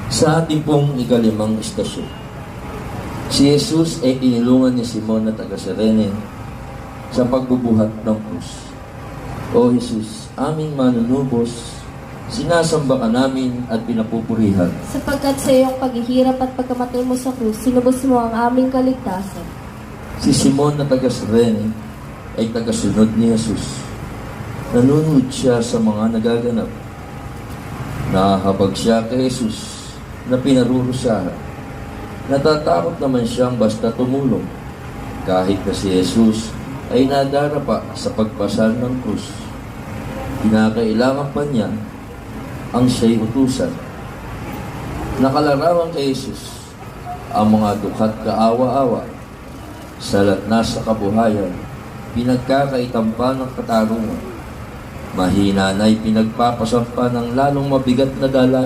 Sa ating pong ikalimang istasyon, si Jesus ay inilungan ni Simon na taga-Cirene sa pagbubuhat ng krus. O Jesus, aming manunubos, sinasamba ka namin at pinapupurihan. Sapagkat sa iyong paghihirap at pagkamatay mo sa krus, sinubos mo ang aming kaligtasan. Si Simon na taga-Cirene ay tagasunod ni Jesus. Nanunod siya sa mga nagaganap. Nahahabag siya kay Jesus na pinarurusahan. Natatakot naman siyang basta tumulong, kahit na si Jesus ay nadarapa sa pagpasal ng krus. Kinakailangan pa niya ang siya'y utusan. Nakalarawan kay Jesus ang mga dukhat kaawa-awa, salat na sa kabuhayan, pinagkakaitampa ng katarungan, mahina na'y pinagpapasampa ng lalong mabigat na dala